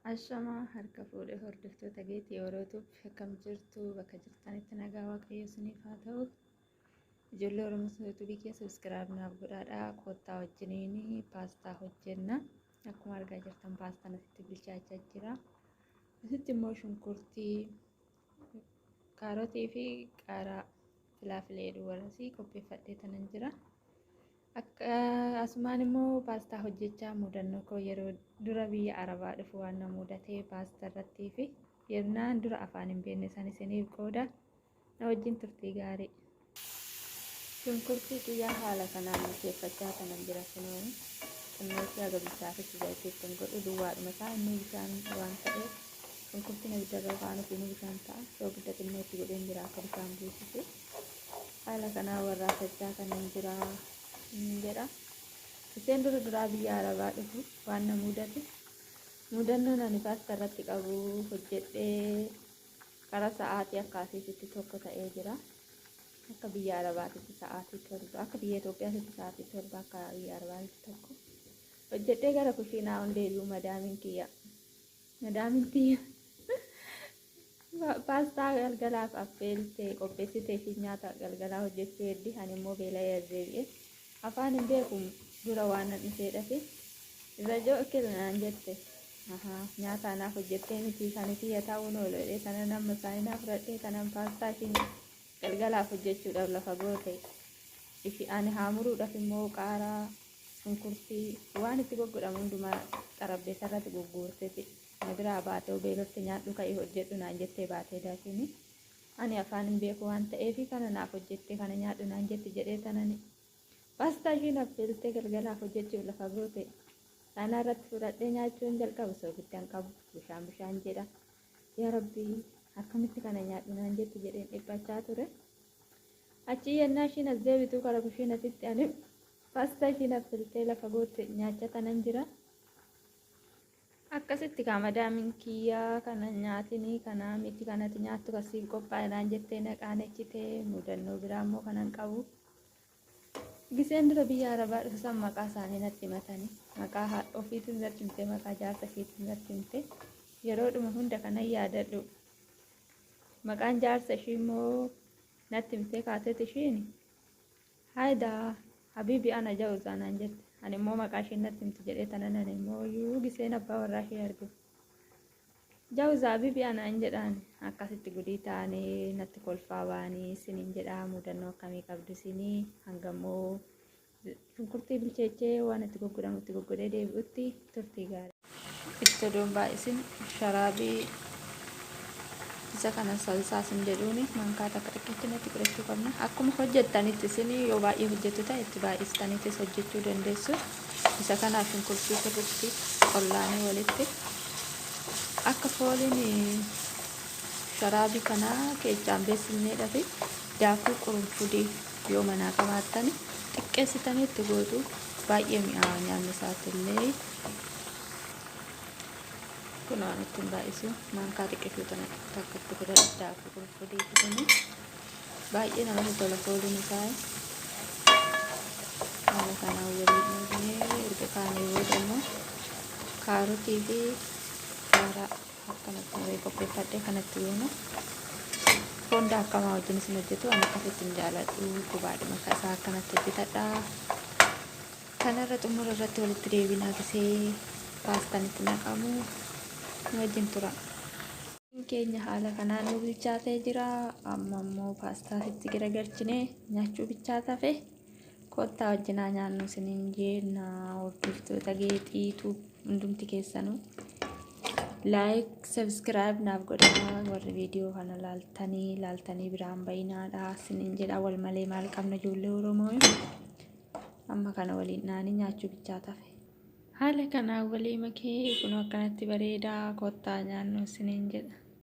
Ashamaa harka fuudhee hordoftoota geetii yerootuuf akkam jirtu bakka jirtanitti nagaa waaqayyo isiniif haa ta'u. Ijoollee Oromoo yuutuubii kee sabiskiraayib naaf godhaadhaa. Kottaa wajjiniin paastaa hojjenna. Akkuma argaa jirtan paastaan asitti bilchaachaa jira. Asitti immoo shunkurtii, kaarotii fi qaaraa filaafilee duwwaasii qopheeffadhee tanan jira. Asumaan immoo paastaa hojjechaa mudannoo koo yeroo dura biyya Arabaa dhufu waan na mudatee paastaa irrattii fi yennaan dura afaan hin beekne san isiniif qooda na wajjin turtii gaarii. Shunkurtii guyyaa haala kanaan murteeffachaa kanan jira kunuun xinnooti haga bilchaafatti zayitiif kan godhu duwwaadhuma isaa inni bishaan waan ta'eef shunkurtiin abiddarra faanuuf inni bishaan ta'a yoo gudda xinnootti godheen jira akka bishaan buusisu haala kanaan warraafachaa kanan jira. Jedha isheen dura biyya Arabaa dhufu waan na mudate mudannoon ani paastaa irratti qabu hojjedhee karaa sa'aatii akkaasiitti tokko ta'ee jira. Akka biyya Arabaatitti sa'aatii torba akka biyya Itoophiyaatti sa'aatii torba akka biyya Arabaatitti tokko hojjedhee gara kushiinaa deebi'u madaamiin kiyya paastaa galgalaaf affeeltee qopheessitee fi nyaata galgalaa hojjechuu heddi ani immoo beela'ee deebi'e. Afaan hin beeku dura waan nan dhufeedhafi irra jookirnaan jette nyaata anaaf hojjettee miti kan kiyya ta'uun oolodhe kana nama isaanii fudhadhee kanan paastaa ishiin galgalaaf hojjechuudhaaf lafa goote ifi ani haamuruudhaaf immoo qaaraa shunkurtii waan itti goggodhamu hundumaa xarabbeessa irratti gurguurteeti na biraa baatee beelotti nyaadhu ka'ii hojjedhu naan jettee baatee daakini ani afaan hin beeku waan ta'eef kana naaf hojjettee kana nyaadhu naan jetti jedhee tanani. Paastaa ishiin affeeltee galgalaaf hojjechuuf lafa goote sana irratti fudhadhee nyaachuun jalqabu soogiddan qabu bishaan jedha yaa rabbii akkamitti kana nyaadhu naan jetti jedheen dhiphachaa ture. Achi yennaa ishiin as deebituu kara kushiinatitti ani paastaa ishiin affeeltee lafa goote nyaachaa tanan jira. Akkasitti madaamiin kiyyaa kana nyaatinii kana miti kanatti nyaattu kasiif qophaa'e naan jettee naqaanechitee mudannoo biraa immoo kanan qabu. Giseen dura biyya Arabaa dhufu maqaa isaanii natti himatanii maqaa ofiitiin natti himte maqaa jaarsa isheetiin natti himte yeroodhuma hunda kanan yaadadhu. Maqaan jaarsa ishii immoo natti himtee kaateet ishiin haayidaa habiibi ana jawuzaa naan jette ani immoo maqaa ishiin natti himte jedhee tanan ani immoo yuu giseen abbaa warraa ishee argu jawuzaa habiibi anaan jedhaan akkasitti gudii ta'anii natti kolfaa ba'anii isiniin jedhaa mudannoo akkamii qabdu isinii hangammoo shunkurtii bilcheechee waan itti goggodamutti goggodee deebi'utti turtii gaarii. Itti odoon baay'isin sharaabii isa kana salsaa isin jedhuuni mankaa takka xiqqeetti natti godhachuu qabna. Akkuma hojjettanitti isinii yoo baay'ee hojjettu ta'e itti baay'istaniitis hojjechuu dandeessu. Isa kanaaf shunkurtii sirriitti qollaanii walitti akka fooliin sharaabii kanaa keechaan beeksifneedhaa fi daakuu qurunfudii yoo manaa qabaattan xiqqeessitanii itti gootu baay'ee mi'aawa nyaanni isaatiillee kun waan ittiin baay'isu mankaa xiqqeessuu takka itti godhadha daakuu qurunfudii kuni baay'ee namatti tola fooliin isaa haala kanaan waliin erga kaanee booda immoo kaarotii fi qaaraa akkanatti qopheeffadhee kanatti yoona foon daakamaa wajjin isin hojjetu ani akkasitti hin jaaladhu gubaadhuma isaa akkanatti hojjetadha. Kanarra xumura irratti walitti deebinaa gisee paastaan itti naqamu nu wajjin tura. Keenya haala kanaan nu bilchaatee jira amma immoo paastaa itti garagalchinee nyaachuu bilchaatafe kottaa wajjinaa nyaannu isiniin jenna hordoftoota geetiitu hundumti keessanuu. Like, subscribe naaf godhaa warri viidiyoo kana laaltanii biraan bayinaadha isiniin jedha wal malee maal qabna ijoollee Oromoo amma kana waliin naanii nyaachuu bilchaatafe haala kanaan walii makee kun akkanatti bareedaa kottaa nyaannu isiniin jedha.